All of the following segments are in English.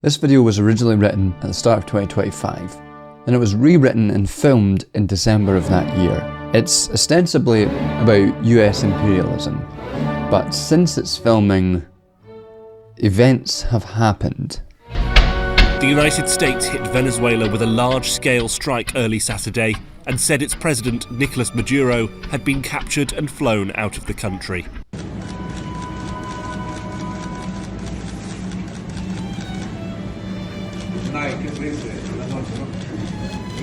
This video was originally written at the start of 2025, and it was rewritten and filmed in December of that year. It's ostensibly about US imperialism, but since its filming, events have happened. The United States hit Venezuela with a large-scale strike early Saturday and said its president, Nicolas Maduro, had been captured and flown out of the country.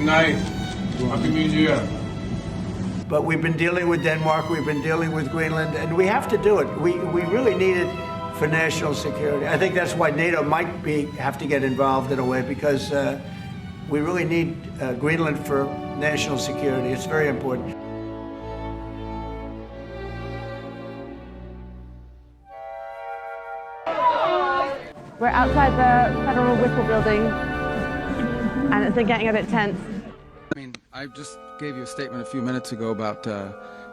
Night. Happy New Year. But we've been dealing with Denmark, we've been dealing with Greenland, and we have to do it. We really need it for national security. I think that's why NATO might have to get involved in a way, because we really need Greenland for national security. It's very important. We're outside the Federal Whistle building, and it's getting a bit tense. I mean, I just gave you a statement a few minutes ago about,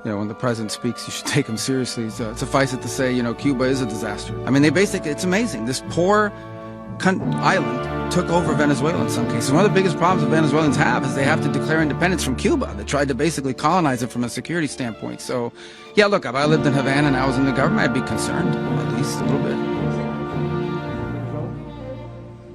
when the president speaks, you should take him seriously. So suffice it to say, Cuba is a disaster. I mean, it's amazing. This poor island took over Venezuela in some cases. One of the biggest problems that Venezuelans have is they have to declare independence from Cuba. They tried to basically colonize it from a security standpoint. So, yeah, look, if I lived in Havana and I was in the government, I'd be concerned, at least a little bit.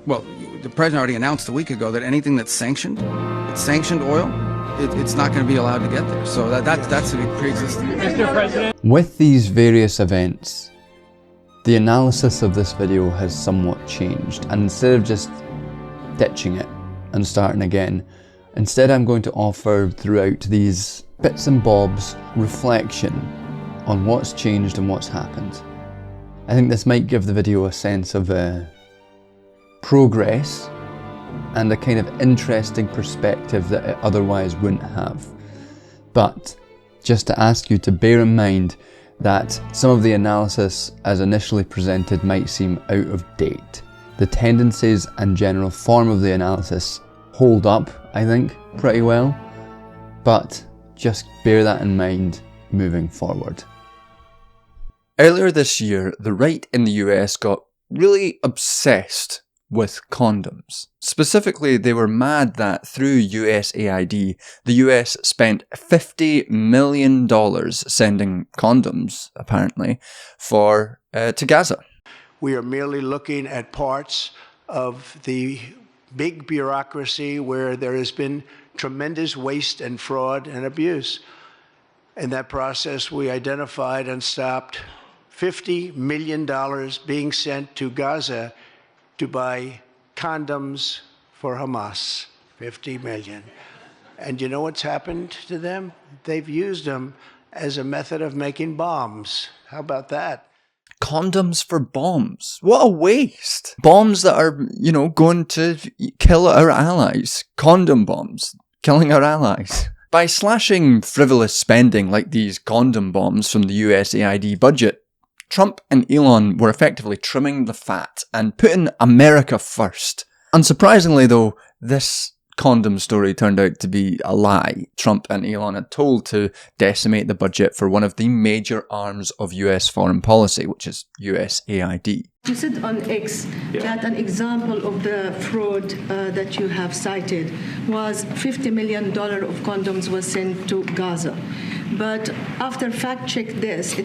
Well, the president already announced a week ago that anything that's sanctioned oil, it's not going to be allowed to get there. So that's a pre-existing. Mr. President. With these various events, the analysis of this video has somewhat changed. And instead of just ditching it and starting again, instead I'm going to offer throughout these bits and bobs reflection on what's changed and what's happened. I think this might give the video a sense of progress and a kind of interesting perspective that it otherwise wouldn't have. But just to ask you to bear in mind that some of the analysis as initially presented might seem out of date. The tendencies and general form of the analysis hold up, I think, pretty well, but just bear that in mind moving forward. Earlier this year, the right in the US got really obsessed with condoms. Specifically, they were mad that through USAID, the US spent $50 million sending condoms, apparently, to Gaza. We are merely looking at parts of the big bureaucracy where there has been tremendous waste and fraud and abuse. In that process, we identified and stopped $50 million being sent to Gaza to buy condoms for Hamas, 50 million. And you know what's happened to them? They've used them as a method of making bombs. How about that? Condoms for bombs. What a waste. Bombs that are, going to kill our allies. Condom bombs. Killing our allies. By slashing frivolous spending like these condom bombs from the USAID budget, Trump and Elon were effectively trimming the fat and putting America first. Unsurprisingly though, this condom story turned out to be a lie. Trump and Elon had told to decimate the budget for one of the major arms of US foreign policy, which is USAID. You said on X that an example of the fraud that you have cited was $50 million of condoms was sent to Gaza. But after fact-check this,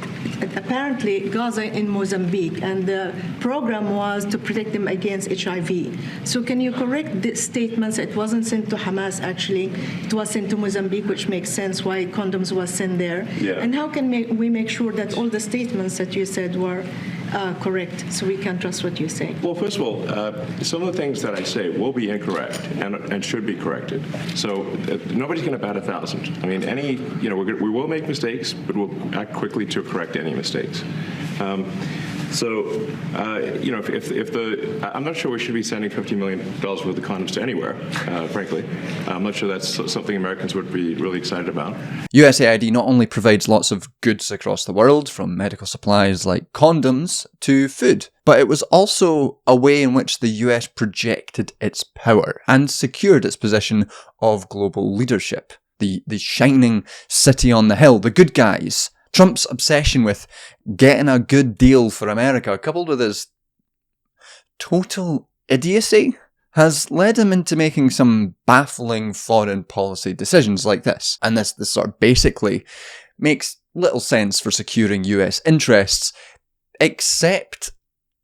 apparently Gaza in Mozambique, and the program was to protect them against HIV. So can you correct the statements? It wasn't sent to Hamas, actually. It was sent to Mozambique, which makes sense why condoms was sent there. Yeah. And how can we make sure that all the statements that you said were correct, so we can trust what you say? Well, first of all, some of the things that I say will be incorrect and should be corrected. So nobody's going to bat 1,000. I mean, we will make mistakes, but we'll act quickly to correct any mistakes. I'm not sure we should be sending $50 million worth of condoms to anywhere, frankly. I'm not sure that's something Americans would be really excited about. USAID not only provides lots of goods across the world, from medical supplies like condoms to food, but it was also a way in which the US projected its power and secured its position of global leadership. The shining city on the hill, the good guys. Trump's obsession with getting a good deal for America, coupled with his total idiocy has led him into making some baffling foreign policy decisions like this. And this sort of basically makes little sense for securing US interests, except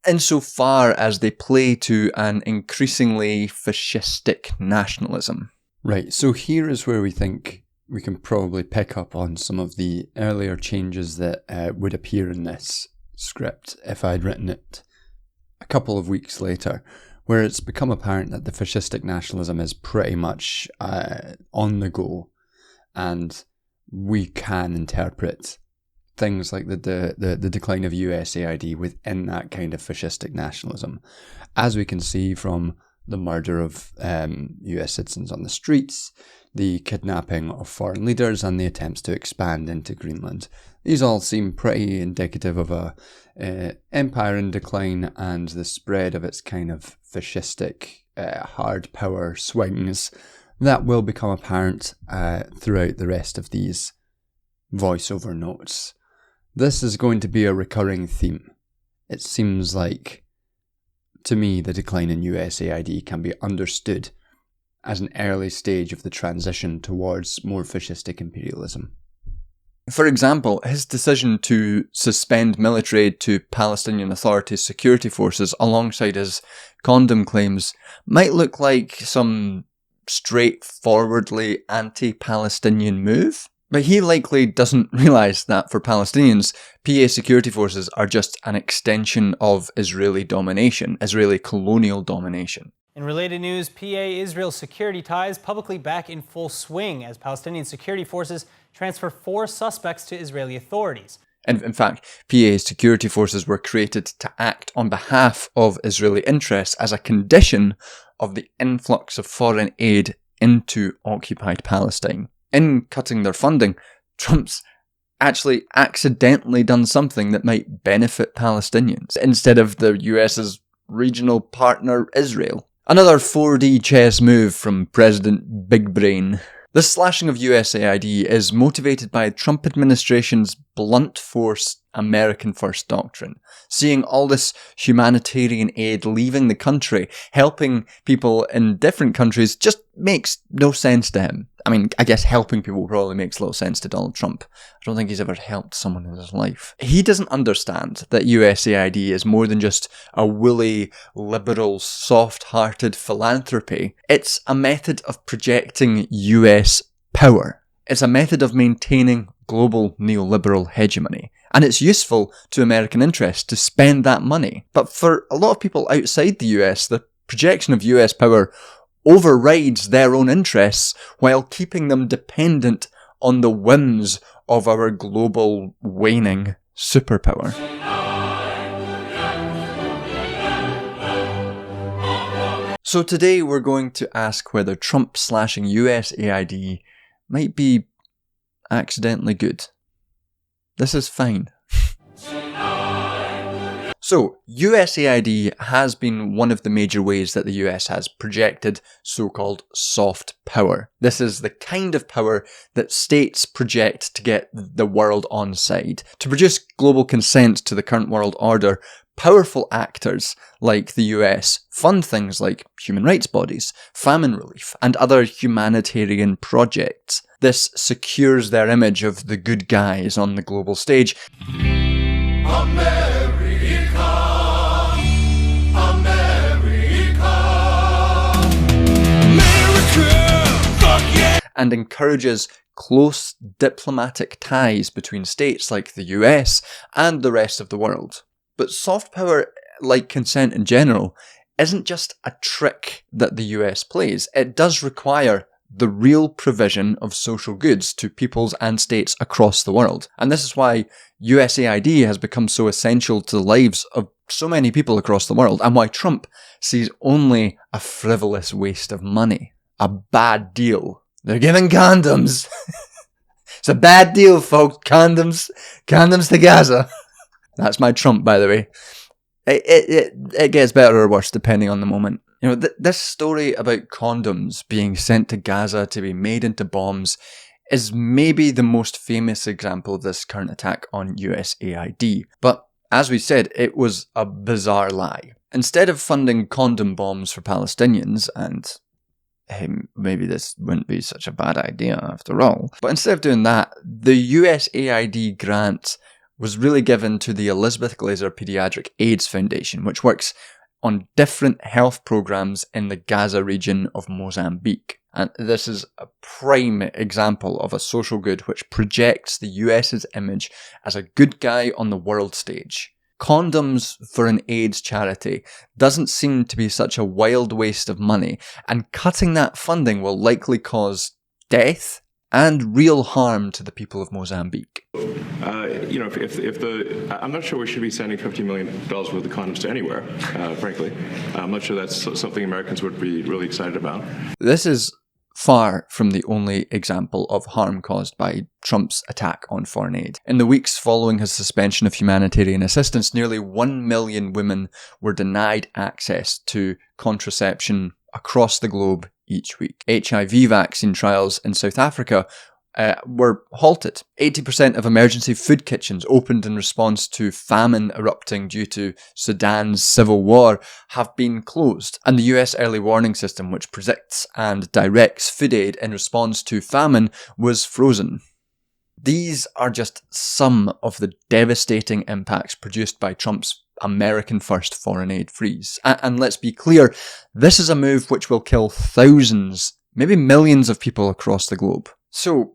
insofar as they play to an increasingly fascistic nationalism. Right, so here is where we think we can probably pick up on some of the earlier changes that would appear in this script if I'd written it a couple of weeks later, where it's become apparent that the fascistic nationalism is pretty much on the go, and we can interpret things like the decline of USAID within that kind of fascistic nationalism, as we can see from the murder of US citizens on the streets, the kidnapping of foreign leaders, and the attempts to expand into Greenland. These all seem pretty indicative of a empire in decline and the spread of its kind of fascistic hard power swings that will become apparent throughout the rest of these voiceover notes. This is going to be a recurring theme. It seems like, to me, the decline in USAID can be understood as an early stage of the transition towards more fascistic imperialism. For example, his decision to suspend military aid to Palestinian Authority's security forces alongside his condom claims might look like some straightforwardly anti-Palestinian move, but he likely doesn't realise that for Palestinians, PA security forces are just an extension of Israeli domination, Israeli colonial domination. In related news, PA-Israel security ties publicly back in full swing as Palestinian security forces transfer 4 suspects to Israeli authorities. And in fact, PA security forces were created to act on behalf of Israeli interests as a condition of the influx of foreign aid into occupied Palestine. In cutting their funding, Trump's actually accidentally done something that might benefit Palestinians instead of the US's regional partner Israel. Another 4D chess move from President Big Brain. The slashing of USAID is motivated by the Trump administration's blunt force American First doctrine. Seeing all this humanitarian aid leaving the country, helping people in different countries, just makes no sense to him. I mean, I guess helping people probably makes little sense to Donald Trump. I don't think he's ever helped someone in his life. He doesn't understand that USAID is more than just a woolly, liberal, soft-hearted philanthropy. It's a method of projecting US power. It's a method of maintaining global neoliberal hegemony. And it's useful to American interests to spend that money. But for a lot of people outside the US, the projection of US power overrides their own interests while keeping them dependent on the whims of our global waning superpower. So today we're going to ask whether Trump slashing USAID might be accidentally good. This is fine. So, USAID has been one of the major ways that the US has projected so-called soft power. This is the kind of power that states project to get the world on side. To produce global consent to the current world order, powerful actors like the US fund things like human rights bodies, famine relief, and other humanitarian projects. This secures their image of the good guys on the global stage. And encourages close diplomatic ties between states like the US and the rest of the world. But soft power, like consent in general, isn't just a trick that the US plays. It does require the real provision of social goods to peoples and states across the world. And this is why USAID has become so essential to the lives of so many people across the world, and why Trump sees only a frivolous waste of money. A bad deal. They're giving condoms. It's a bad deal, folks. Condoms to Gaza. That's my Trump, by the way. It gets better or worse depending on the moment. You know, this story about condoms being sent to Gaza to be made into bombs is maybe the most famous example of this current attack on USAID. But as we said, it was a bizarre lie. instead of funding condom bombs for Palestinians, and hey, maybe this wouldn't be such a bad idea after all, but instead of doing that, the USAID grant was really given to the Elizabeth Glaser Pediatric AIDS Foundation, which works on different health programs in the Gaza region of Mozambique. And this is a prime example of a social good which projects the US's image as a good guy on the world stage. Condoms for an AIDS charity doesn't seem to be such a wild waste of money, and cutting that funding will likely cause death and real harm to the people of Mozambique. I'm not sure we should be sending $50 million worth of condoms to anywhere, frankly. I'm not sure that's something Americans would be really excited about. This is far from the only example of harm caused by Trump's attack on foreign aid. In the weeks following his suspension of humanitarian assistance, nearly 1 million women were denied access to contraception across the globe each week. HIV vaccine trials in South Africa were halted. 80% of emergency food kitchens opened in response to famine erupting due to Sudan's civil war have been closed. And the US early warning system, which predicts and directs food aid in response to famine, was frozen. These are just some of the devastating impacts produced by Trump's American first foreign aid freeze. And let's be clear, this is a move which will kill thousands, maybe millions of people across the globe. So,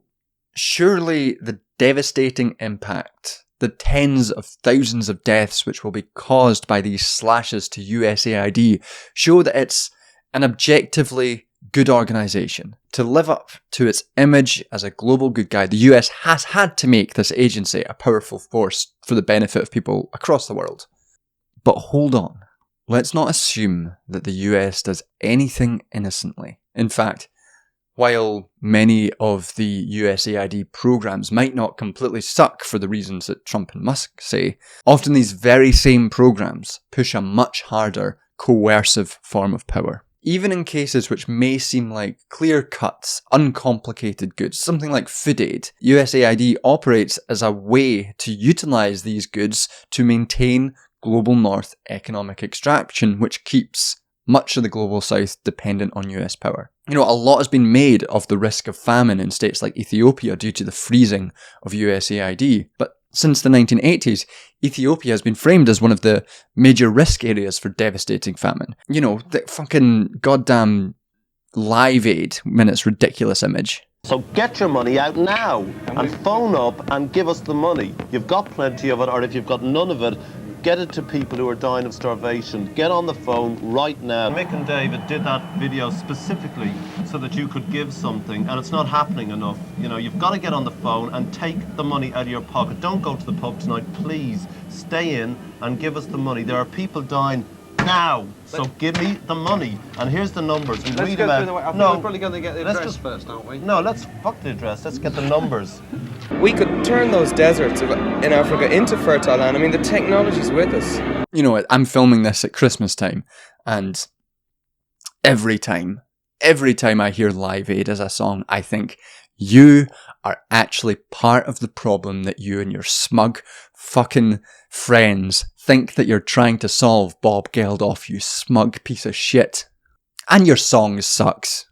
surely the devastating impact, the tens of thousands of deaths which will be caused by these slashes to USAID show that it's an objectively good organisation. To live up to its image as a global good guy, the US has had to make this agency a powerful force for the benefit of people across the world. But hold on, let's not assume that the US does anything innocently. In fact, while many of the USAID programs might not completely suck for the reasons that Trump and Musk say, often these very same programs push a much harder, coercive form of power. Even in cases which may seem like clear-cut, uncomplicated goods, something like food aid, USAID operates as a way to utilise these goods to maintain Global North economic extraction, which keeps much of the Global South dependent on US power. You know, a lot has been made of the risk of famine in states like Ethiopia due to the freezing of USAID, but since the 1980s, Ethiopia has been framed as one of the major risk areas for devastating famine. You know, the fucking goddamn Live Aid in its ridiculous image. So get your money out now and phone up and give us the money. You've got plenty of it, or if you've got none of it, get it to people who are dying of starvation. Get on the phone right now. Mick and David did that video specifically so that you could give something, and it's not happening enough. You know, you've got to get on the phone and take the money out of your pocket. Don't go to the pub tonight, please. Stay in and give us the money. There are people dying now, so give me the money. And here's the numbers. And read about. We're probably going to get the address first, aren't we? No, let's fuck the address. Let's get the numbers. We could turn those deserts in Africa into fertile land. I mean, the technology's with us. You know, I'm filming this at Christmas time, and every time I hear Live Aid as a song, I think, you are actually part of the problem that you and your smug fucking friends think that you're trying to solve, Bob Geldof, you smug piece of shit. And your song sucks.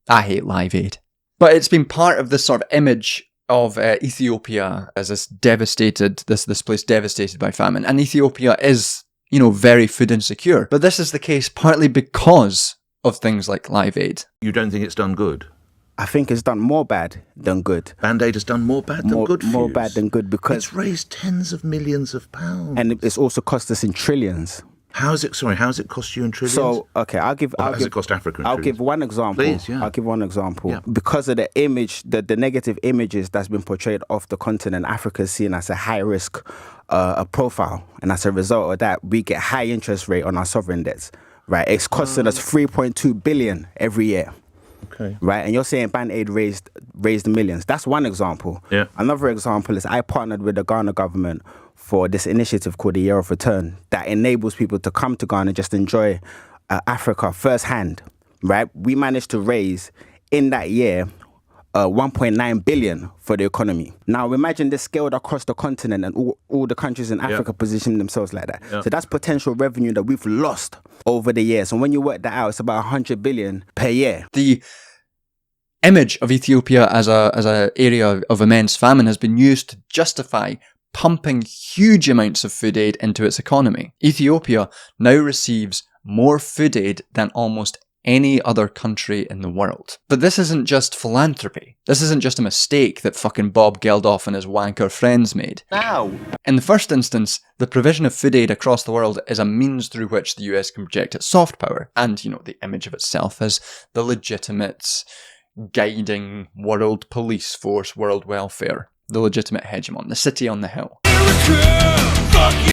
I hate Live Aid. But it's been part of this sort of image of Ethiopia as this place devastated by famine. And Ethiopia is, you know, very food insecure. But this is the case partly because of things like Live Aid. You don't think it's done good? I think it's done more bad than good. Band-Aid has done more bad than good. More bad than good because it's raised tens of millions of pounds, and it's also cost us in trillions. How's it cost you in trillions? So okay, I'll give it cost Africa in I'll trillions? give one example. Please, yeah. I'll give one example. Yeah. Because of the image, the negative images that's been portrayed of the continent, Africa is seen as a high risk profile, and as a result of that, we get high interest rate on our sovereign debts. Right, it's costing us 3.2 billion every year. Okay. Right, and you're saying Band-Aid raised millions. That's one example. Yeah. Another example is I partnered with the Ghana government for this initiative called the Year of Return that enables people to come to Ghana and just enjoy Africa firsthand. Right, we managed to raise in that year 1.9 billion for the economy. Now imagine this scaled across the continent and all the countries in Africa position themselves like that. So that's potential revenue that we've lost over the years. And when you work that out, it's about 100 billion per year. The image of Ethiopia as a area of immense famine has been used to justify pumping huge amounts of food aid into its economy. Ethiopia now receives more food aid than almost any other country in the world. But this isn't just philanthropy. This isn't just a mistake that fucking Bob Geldof and his wanker friends made. Now, in the first instance, the provision of food aid across the world is a means through which the US can project its soft power and, the image of itself as the legitimate guiding world police force, world welfare, the legitimate hegemon, the city on the hill.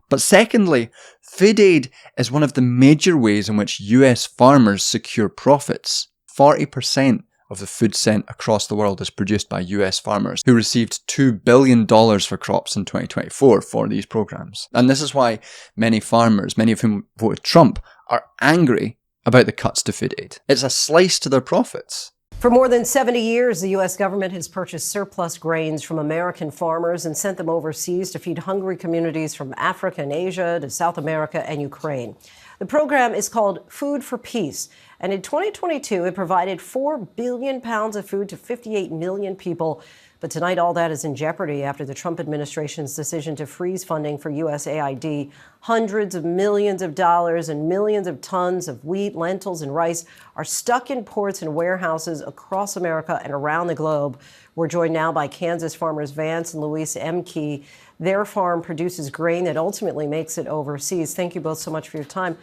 But secondly, food aid is one of the major ways in which US farmers secure profits. 40% of the food sent across the world is produced by US farmers, who received $2 billion for crops in 2024 for these programs. And this is why many farmers, many of whom voted Trump, are angry about the cuts to food aid. It's a slice to their profits. For more than 70 years, the U.S. government has purchased surplus grains from American farmers and sent them overseas to feed hungry communities from Africa and Asia to South America and Ukraine. The program is called Food for Peace, and in 2022, it provided 4 billion pounds of food to 58 million people. But tonight, all that is in jeopardy after the Trump administration's decision to freeze funding for USAID. Hundreds of millions of dollars and millions of tons of wheat, lentils, and rice are stuck in ports and warehouses across America and around the globe. We're joined now by Kansas farmers Vance and Luis M. Key. Their farm produces grain that ultimately makes it overseas. Thank you both so much for your time.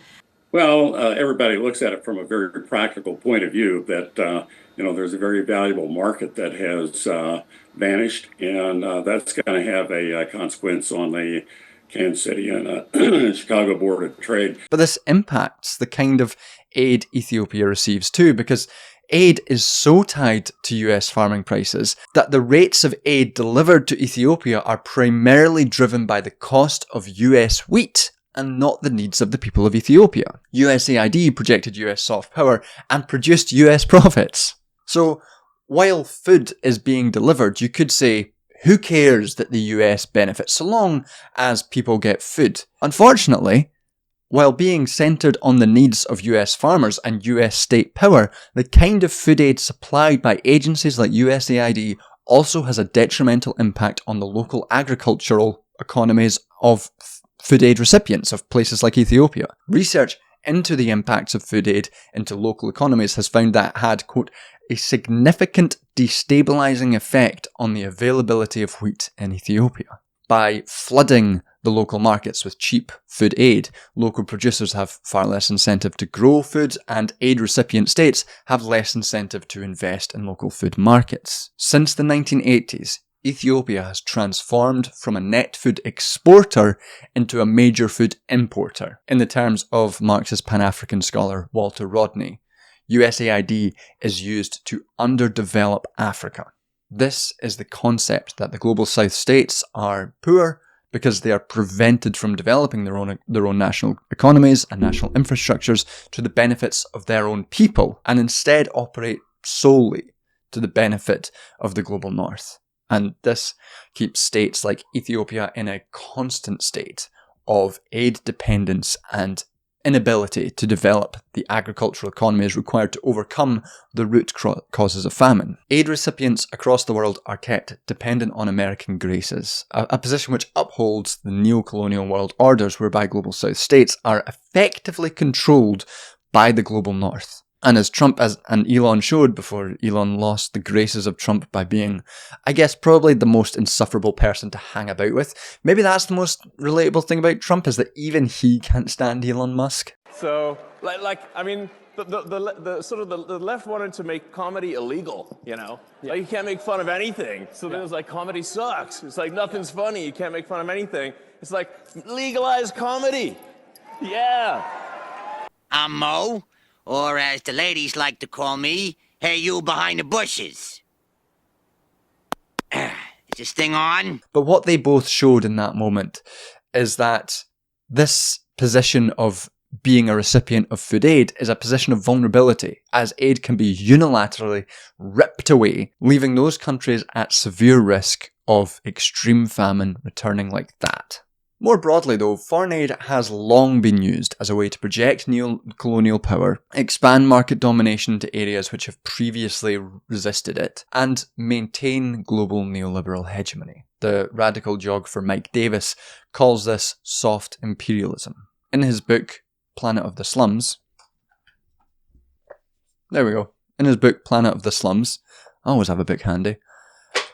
Well, everybody looks at it from a very practical point of view that, there's a very valuable market that has vanished, and that's going to have a consequence on the Kansas City and Chicago Board of Trade. But this impacts the kind of aid Ethiopia receives too, because aid is so tied to US farming prices that the rates of aid delivered to Ethiopia are primarily driven by the cost of US wheat and not the needs of the people of Ethiopia. USAID projected US soft power and produced US profits. So, while food is being delivered, you could say, who cares that the US benefits so long as people get food? Unfortunately, while being centred on the needs of US farmers and US state power, the kind of food aid supplied by agencies like USAID also has a detrimental impact on the local agricultural economies of food aid recipients of places like Ethiopia. Research into the impacts of food aid into local economies has found that it had, quote, a significant destabilising effect on the availability of wheat in Ethiopia. By flooding the local markets with cheap food aid, local producers have far less incentive to grow food, and aid recipient states have less incentive to invest in local food markets. Since the 1980s, Ethiopia has transformed from a net food exporter into a major food importer. In the terms of Marxist Pan-African scholar Walter Rodney, USAID is used to underdevelop Africa. This is the concept that the global South states are poor because they are prevented from developing their own national economies and national infrastructures to the benefits of their own people, and instead operate solely to the benefit of the global North. And this keeps states like Ethiopia in a constant state of aid dependence and inability to develop the agricultural economies required to overcome the root causes of famine. Aid recipients across the world are kept dependent on American graces, a position which upholds the neo-colonial world orders whereby global South states are effectively controlled by the global North. And as Trump and Elon showed before Elon lost the graces of Trump by being, I guess, probably the most insufferable person to hang about with. Maybe that's the most relatable thing about Trump, is that even he can't stand Elon Musk. So, the sort of the left wanted to make comedy illegal, Like, you can't make fun of anything. So then it was like, comedy sucks. It's like, nothing's funny. You can't make fun of anything. It's like, legalize comedy. Yeah. I'm Mo. Or as the ladies like to call me, hey, you behind the bushes. Is this thing on? But what they both showed in that moment is that this position of being a recipient of food aid is a position of vulnerability, as aid can be unilaterally ripped away, leaving those countries at severe risk of extreme famine returning like that. More broadly though, foreign aid has long been used as a way to project neo-colonial power, expand market domination to areas which have previously resisted it, and maintain global neoliberal hegemony. The radical geographer Mike Davis calls this soft imperialism. In his book, Planet of the Slums, there we go. In his book, Planet of the Slums, I always have a book handy,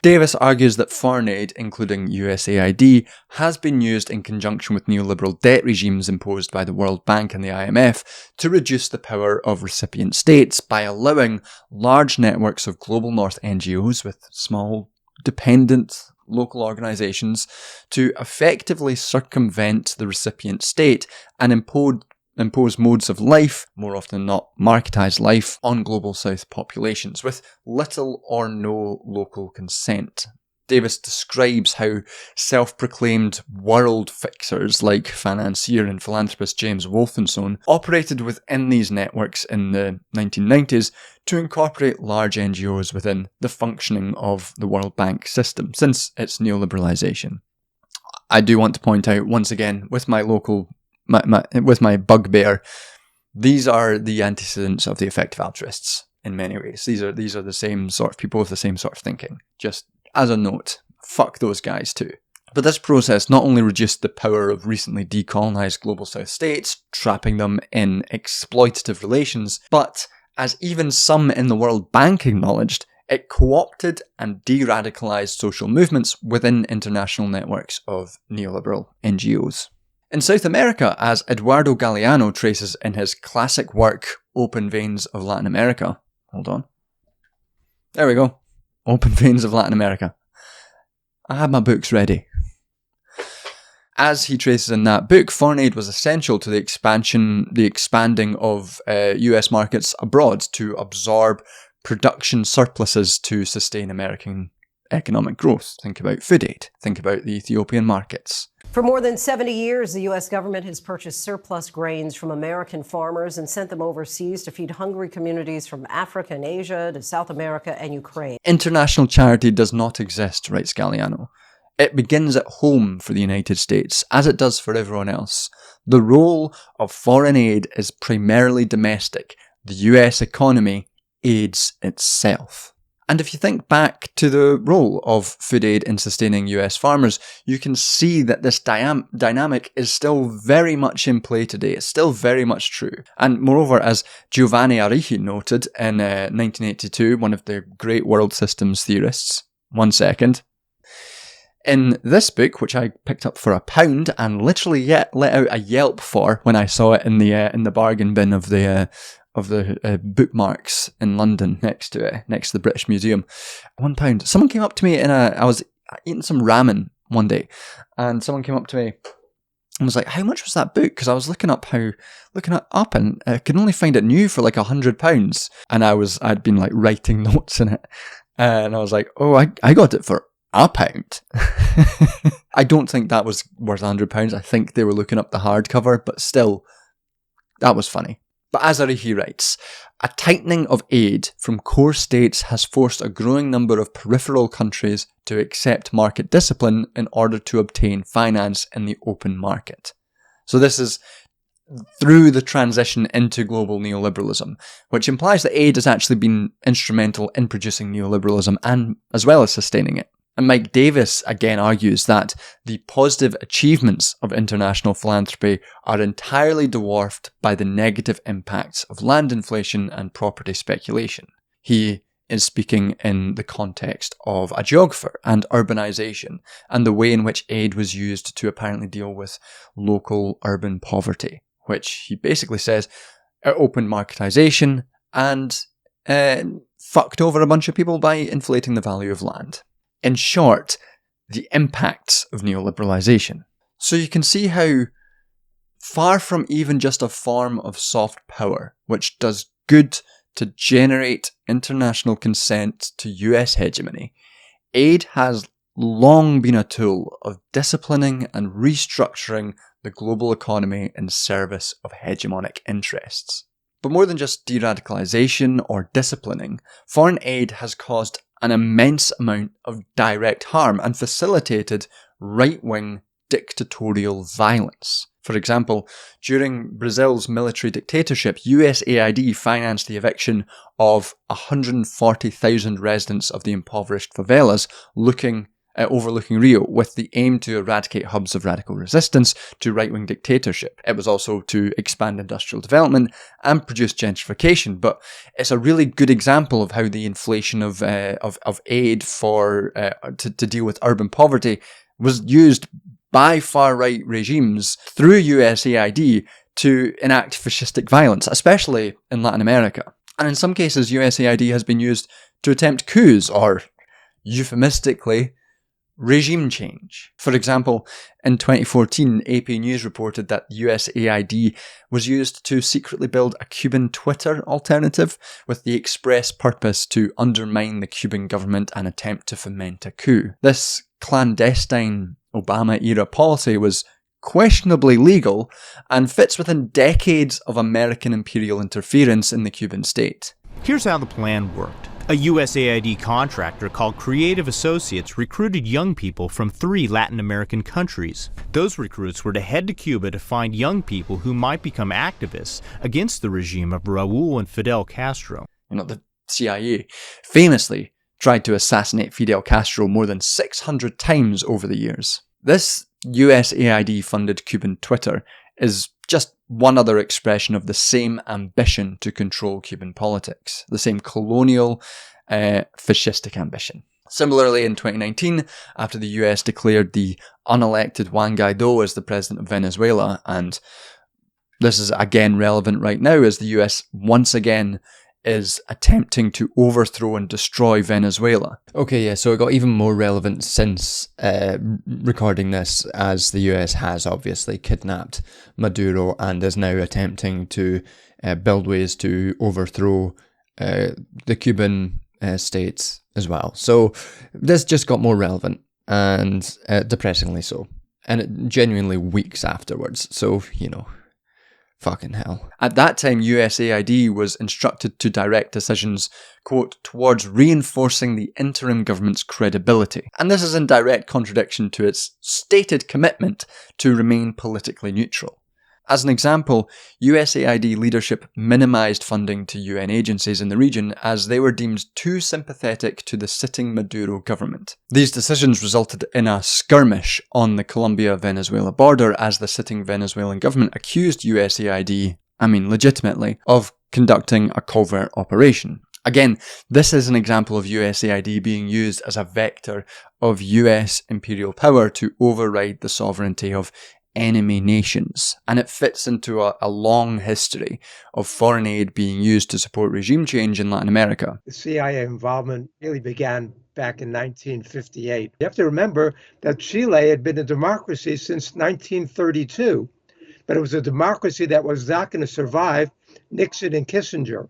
Davis argues that foreign aid, including USAID, has been used in conjunction with neoliberal debt regimes imposed by the World Bank and the IMF to reduce the power of recipient states by allowing large networks of global north NGOs with small, dependent local organisations to effectively circumvent the recipient state and impose modes of life, more often than not marketised life, on global south populations with little or no local consent. Davis describes how self-proclaimed world fixers like financier and philanthropist James Wolfensohn operated within these networks in the 1990s to incorporate large NGOs within the functioning of the World Bank system since its neoliberalisation. I do want to point out once again, with my bugbear, these are the antecedents of the effective altruists in many ways. These are the same sort of people with the same sort of thinking. Just as a note, fuck those guys too. But this process not only reduced the power of recently decolonised global south states, trapping them in exploitative relations, but as even some in the World Bank acknowledged, it co-opted and de-radicalised social movements within international networks of neoliberal NGOs. In South America, as Eduardo Galeano traces in his classic work, Open Veins of Latin America. Hold on. There we go. Open Veins of Latin America. I had my books ready. As he traces in that book, foreign aid was essential to the expanding of US markets abroad to absorb production surpluses to sustain American economic growth. Think about food aid. Think about the Ethiopian markets. For more than 70 years, the U.S. government has purchased surplus grains from American farmers and sent them overseas to feed hungry communities from Africa and Asia to South America and Ukraine. International charity does not exist, writes Galeano. It begins at home for the United States, as it does for everyone else. The role of foreign aid is primarily domestic. The US economy aids itself. And if you think back to the role of food aid in sustaining US farmers, you can see that this dynamic is still very much in play today. It's still very much true. And moreover, as Giovanni Arrighi noted in 1982, one of the great world systems theorists, one second, in this book, which I picked up for £1 and literally let out a yelp for when I saw it in the bargain bin of the bookmarks in London next to the British Museum. £1. Someone came up to me I was eating some ramen one day, and someone came up to me and was like, "How much was that book?" Because I was looking it up, and I could only find it new for like £100. And I'd been like writing notes in it, and I was like, "Oh, I got it for £1." I don't think that was worth £100. I think they were looking up the hardcover, but still, that was funny. But as Arrighi writes, a tightening of aid from core states has forced a growing number of peripheral countries to accept market discipline in order to obtain finance in the open market. So this is through the transition into global neoliberalism, which implies that aid has actually been instrumental in producing neoliberalism and as well as sustaining it. And Mike Davis again argues that the positive achievements of international philanthropy are entirely dwarfed by the negative impacts of land inflation and property speculation. He is speaking in the context of a geographer and urbanization and the way in which aid was used to apparently deal with local urban poverty, which he basically says opened marketization and fucked over a bunch of people by inflating the value of land. In short, the impacts of neoliberalization. So you can see how far from even just a form of soft power, which does good to generate international consent to US hegemony, aid has long been a tool of disciplining and restructuring the global economy in service of hegemonic interests. But more than just de-radicalization or disciplining, foreign aid has caused an immense amount of direct harm and facilitated right-wing dictatorial violence. For example, during Brazil's military dictatorship, USAID financed the eviction of 140,000 residents of the impoverished favelas overlooking Rio, with the aim to eradicate hubs of radical resistance to right-wing dictatorship. It was also to expand industrial development and produce gentrification, but it's a really good example of how the inflation of aid to deal with urban poverty was used by far-right regimes through USAID to enact fascistic violence, especially in Latin America. And in some cases, USAID has been used to attempt coups, or euphemistically, regime change. For example, in 2014, AP News reported that USAID was used to secretly build a Cuban Twitter alternative with the express purpose to undermine the Cuban government and attempt to foment a coup. This clandestine Obama-era policy was questionably legal and fits within decades of American imperial interference in the Cuban state. Here's how the plan worked. A USAID contractor called Creative Associates recruited young people from 3 Latin American countries. Those recruits were to head to Cuba to find young people who might become activists against the regime of Raul and Fidel Castro. The CIA famously tried to assassinate Fidel Castro more than 600 times over the years. This USAID-funded Cuban Twitter is just one other expression of the same ambition to control Cuban politics, the same colonial, fascistic ambition. Similarly, in 2019, after the US declared the unelected Juan Guaido as the president of Venezuela, and this is again relevant right now as the US once again is attempting to overthrow and destroy Venezuela. Okay, yeah, so it got even more relevant since recording this, as the US has obviously kidnapped Maduro and is now attempting to build ways to overthrow the Cuban state as well. So this just got more relevant, and depressingly so. And it genuinely weeks afterwards, so, fucking hell. At that time, USAID was instructed to direct decisions, quote, towards reinforcing the interim government's credibility. And this is in direct contradiction to its stated commitment to remain politically neutral. As an example, USAID leadership minimised funding to UN agencies in the region as they were deemed too sympathetic to the sitting Maduro government. These decisions resulted in a skirmish on the Colombia-Venezuela border as the sitting Venezuelan government accused USAID, legitimately, of conducting a covert operation. Again, this is an example of USAID being used as a vector of US imperial power to override the sovereignty of enemy nations, and it fits into a long history of foreign aid being used to support regime change in Latin America. The CIA involvement really began back in 1958. You have to remember that Chile had been a democracy since 1932, but it was a democracy that was not going to survive Nixon and Kissinger.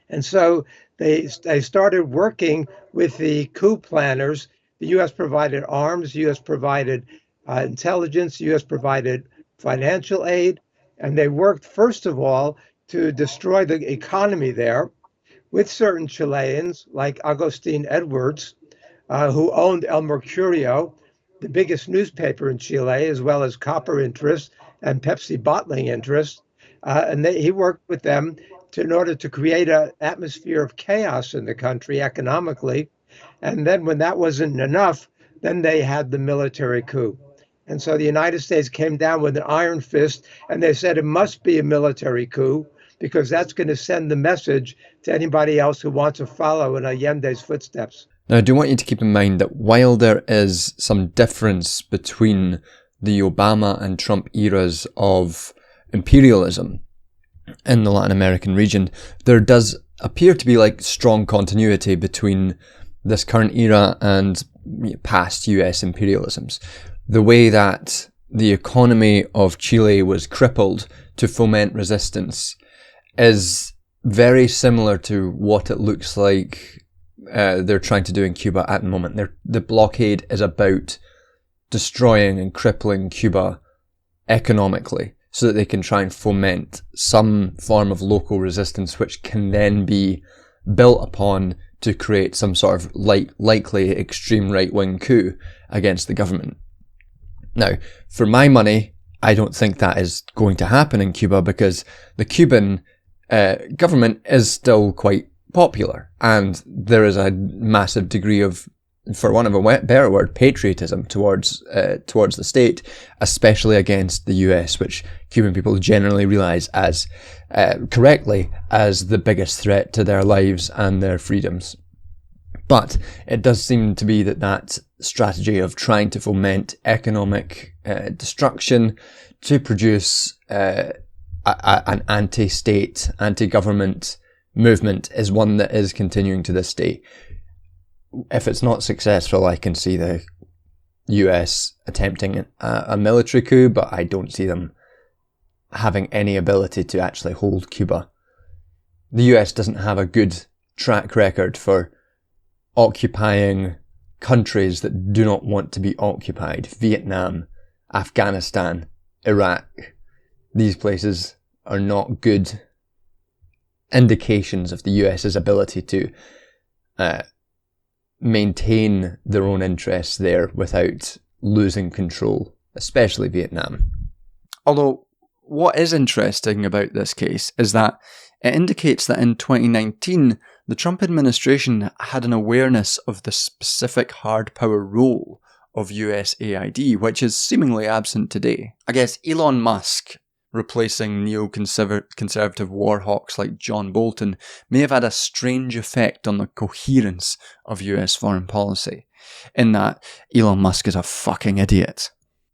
And so they started working with the coup planners. The U.S. provided arms, the U.S. provided intelligence, the U.S. provided financial aid, and they worked, first of all, to destroy the economy there with certain Chileans, like Agustin Edwards, who owned El Mercurio, the biggest newspaper in Chile, as well as copper interests and Pepsi bottling interests. And he worked with them in order to create an atmosphere of chaos in the country economically. And then when that wasn't enough, then they had the military coup. And so the United States came down with an iron fist, and they said it must be a military coup because that's going to send the message to anybody else who wants to follow in Allende's footsteps. Now, I do want you to keep in mind that while there is some difference between the Obama and Trump eras of imperialism in the Latin American region, there does appear to be strong continuity between this current era and past US imperialisms. The way that the economy of Chile was crippled to foment resistance is very similar to what it looks like they're trying to do in Cuba at the moment. The blockade is about destroying and crippling Cuba economically, so that they can try and foment some form of local resistance, which can then be built upon to create some sort of likely extreme right-wing coup against the government. Now, for my money, I don't think that is going to happen in Cuba, because the Cuban government is still quite popular, and there is a massive degree of, for want of a better word, patriotism towards the state, especially against the US, which Cuban people generally realise as correctly as the biggest threat to their lives and their freedoms. But it does seem to be that strategy of trying to foment economic destruction to produce an anti-state, anti-government movement is one that is continuing to this day. If it's not successful, I can see the US attempting a military coup, but I don't see them having any ability to actually hold Cuba. The US doesn't have a good track record for occupying countries that do not want to be occupied. Vietnam, Afghanistan, Iraq. These places are not good indications of the US's ability to maintain their own interests there without losing control, especially Vietnam. Although, what is interesting about this case is that it indicates that in 2019, the Trump administration had an awareness of the specific hard power role of USAID, which is seemingly absent today. I guess Elon Musk replacing neo-conservative war hawks like John Bolton may have had a strange effect on the coherence of US foreign policy, in that Elon Musk is a fucking idiot.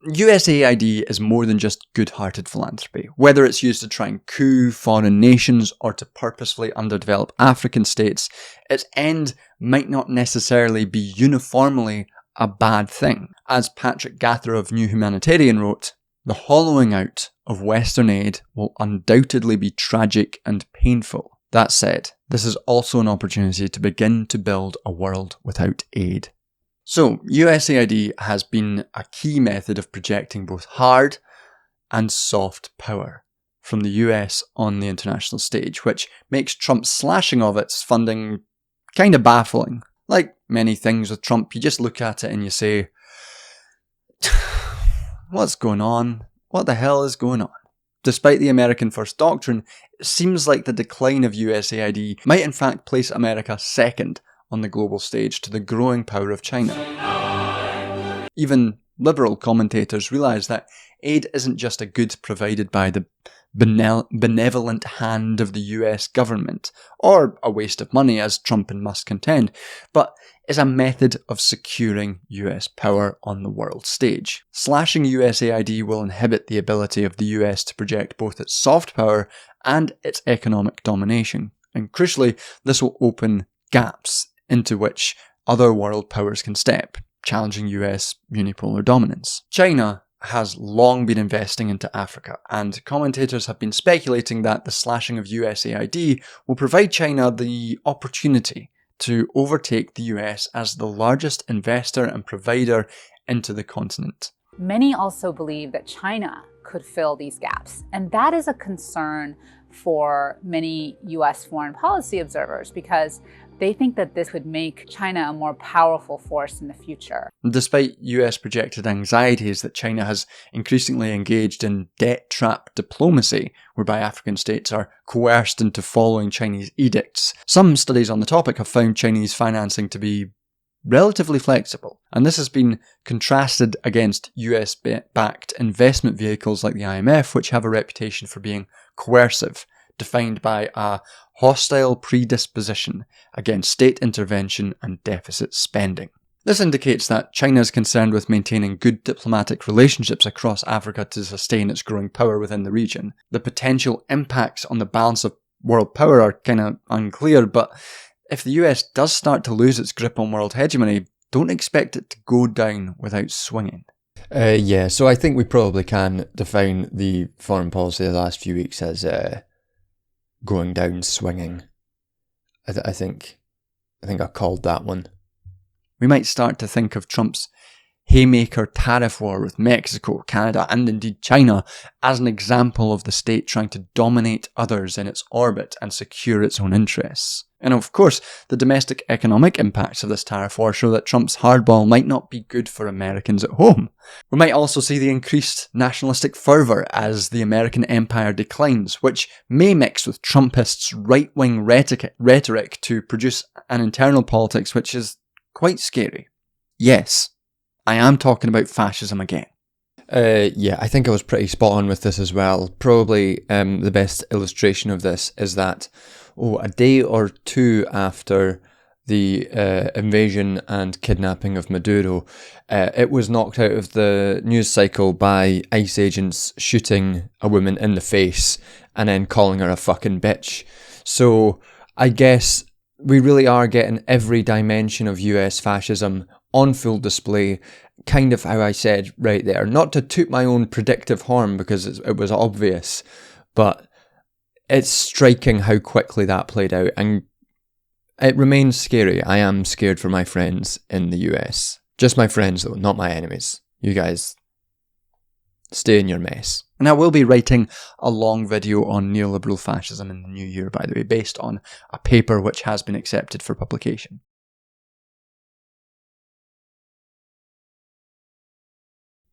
USAID is more than just good-hearted philanthropy. Whether it's used to try and coup foreign nations or to purposefully underdevelop African states, its end might not necessarily be uniformly a bad thing. As Patrick Gathrer of New Humanitarian wrote, "The hollowing out of Western aid will undoubtedly be tragic and painful. That said, this is also an opportunity to begin to build a world without aid." So, USAID has been a key method of projecting both hard and soft power from the US on the international stage, which makes Trump's slashing of its funding kind of baffling. Like many things with Trump, you just look at it and you say, what's going on? What the hell is going on? Despite the American First Doctrine, it seems like the decline of USAID might in fact place America second on the global stage to the growing power of China. Even liberal commentators realise that aid isn't just a good provided by the benevolent hand of the US government, or a waste of money as Trump and Musk contend, but is a method of securing US power on the world stage. Slashing USAID will inhibit the ability of the US to project both its soft power and its economic domination, and crucially, this will open gaps into which other world powers can step, challenging US unipolar dominance. China has long been investing into Africa, and commentators have been speculating that the slashing of USAID will provide China the opportunity to overtake the US as the largest investor and provider into the continent. Many also believe that China could fill these gaps, and that is a concern for many US foreign policy observers because they think that this would make China a more powerful force in the future. Despite US projected anxieties that China has increasingly engaged in debt trap diplomacy, whereby African states are coerced into following Chinese edicts, some studies on the topic have found Chinese financing to be relatively flexible, and this has been contrasted against US-backed investment vehicles like the IMF, which have a reputation for being coercive, defined by a hostile predisposition against state intervention and deficit spending. This indicates that China is concerned with maintaining good diplomatic relationships across Africa to sustain its growing power within the region. The potential impacts on the balance of world power are kind of unclear, but if the US does start to lose its grip on world hegemony, don't expect it to go down without swinging. So I think we probably can define the foreign policy of the last few weeks as going down swinging. I think I called that one. We might start to think of Trump's haymaker tariff war with Mexico, Canada, and indeed China as an example of the state trying to dominate others in its orbit and secure its own interests. And of course, the domestic economic impacts of this tariff war show that Trump's hardball might not be good for Americans at home. We might also see the increased nationalistic fervour as the American empire declines, which may mix with Trumpists' right-wing rhetoric to produce an internal politics which is quite scary. Yes, I am talking about fascism again. Yeah, I think I was pretty spot on with this as well. Probably the best illustration of this is that a day or two after the invasion and kidnapping of Maduro, it was knocked out of the news cycle by ICE agents shooting a woman in the face and then calling her a fucking bitch. So I guess we really are getting every dimension of US fascism on full display, kind of how I said right there. Not to toot my own predictive horn because it was obvious, but it's striking how quickly that played out, and it remains scary. I am scared for my friends in the US. Just my friends though, not my enemies. You guys, stay in your mess. And I will be writing a long video on neoliberal fascism in the new year, by the way, based on a paper which has been accepted for publication.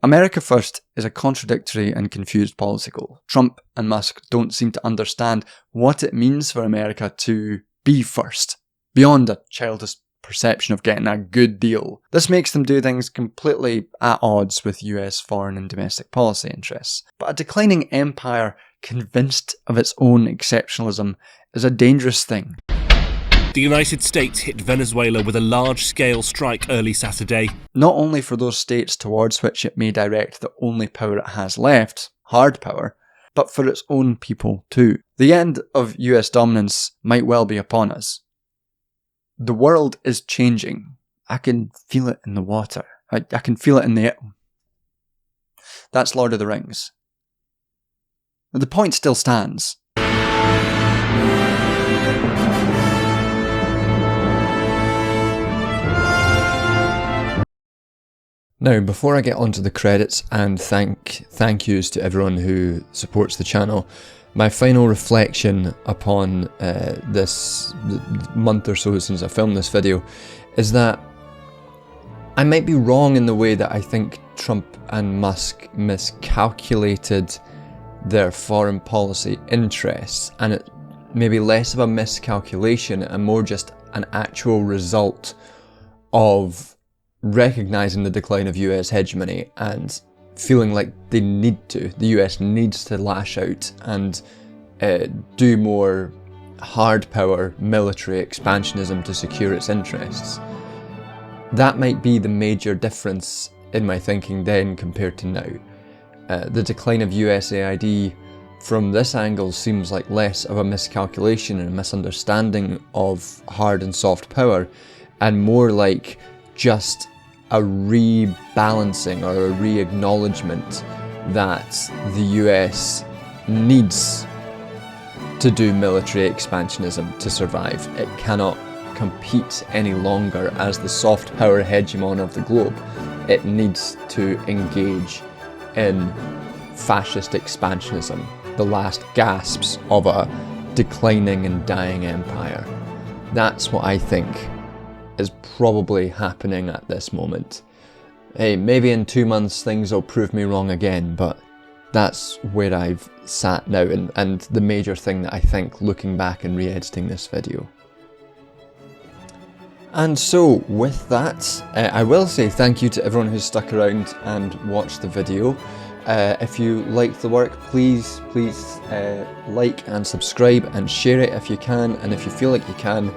America First is a contradictory and confused policy goal. Trump and Musk don't seem to understand what it means for America to be first, beyond a childish perception of getting a good deal. This makes them do things completely at odds with US foreign and domestic policy interests. But a declining empire convinced of its own exceptionalism is a dangerous thing. The United States hit Venezuela with a large-scale strike early Saturday. Not only for those states towards which it may direct the only power it has left, hard power, but for its own people too. The end of US dominance might well be upon us. The world is changing. I can feel it in the water. I can feel it in the air. That's Lord of the Rings. The point still stands. Now, before I get onto the credits and thank yous to everyone who supports the channel, my final reflection upon this month or so since I filmed this video is that I might be wrong in the way that I think Trump and Musk miscalculated their foreign policy interests, and it may be less of a miscalculation and more just an actual result of recognizing the decline of US hegemony and feeling like they need to. The US needs to lash out and do more hard power military expansionism to secure its interests. That might be the major difference in my thinking then compared to now. The decline of USAID from this angle seems like less of a miscalculation and a misunderstanding of hard and soft power, and more like just a rebalancing or a re-acknowledgement that the US needs to do military expansionism to survive. It cannot compete any longer as the soft power hegemon of the globe. It needs to engage in fascist expansionism, the last gasps of a declining and dying empire. That's what I think is probably happening at this moment. Hey, maybe in 2 months things will prove me wrong again, but that's where I've sat now and the major thing that I think looking back and re-editing this video. And so with that, I will say thank you to everyone who's stuck around and watched the video. If you liked the work, please like and subscribe and share it if you can, and if you feel like you can,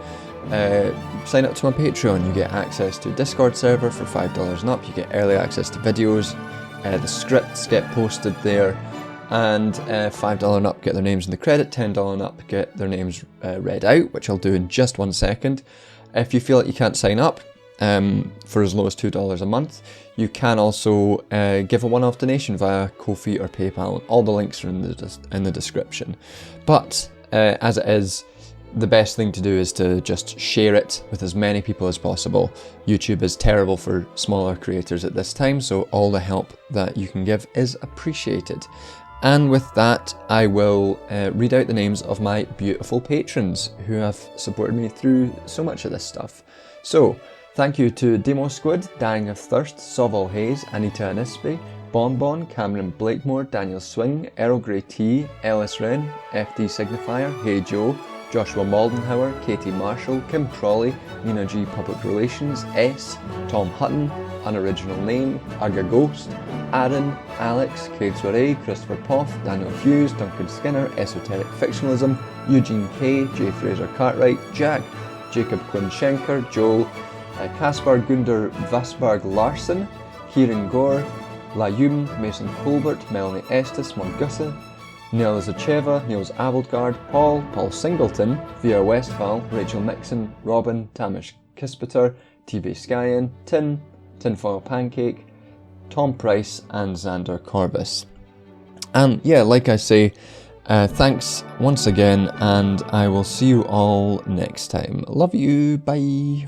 sign up to my Patreon. You get access to a Discord server for $5 and up, you get early access to videos, the scripts get posted there, and $5 and up get their names in the credit, $10 and up get their names read out, which I'll do in just 1 second. If you feel like you can't sign up for as low as $2 a month, you can also give a one-off donation via Ko-fi or PayPal. All the links are in the description. But as it is, the best thing to do is to just share it with as many people as possible. YouTube is terrible for smaller creators at this time, so all the help that you can give is appreciated. And with that, I will read out the names of my beautiful patrons who have supported me through so much of this stuff. So, thank you to Demo Squid, Dying of Thirst, Soval Hayes, Anita Anispe, Bonbon, Cameron Blakemore, Daniel Swing, Earl Grey T, Ellis Wren, FD Signifier, Hey Joe, Joshua Moldenhauer, Katie Marshall, Kim Crawley, Nina G Public Relations, S, Tom Hutton, Unoriginal Name, Aga Ghost, Aaron, Alex, Craig Soiree, Christopher Poff, Daniel Hughes, Duncan Skinner, Esoteric Fictionalism, Eugene K, J Fraser Cartwright, Jack, Jacob Quinn Schenker, Joel, Kaspar Gunder Vasberg Larsen, Kieran Gore, Layum, Mason Colbert, Melanie Estes, Mongussa, Neil Zacheva, Niels Abildgaard, Paul Singleton, Via Westphal, Rachel Mixon, Robin, Tamish Kispeter, TV Skyen, Tinfoil Pancake, Tom Price, and Xander Corbis. And yeah, like I say, thanks once again, and I will see you all next time. Love you, bye.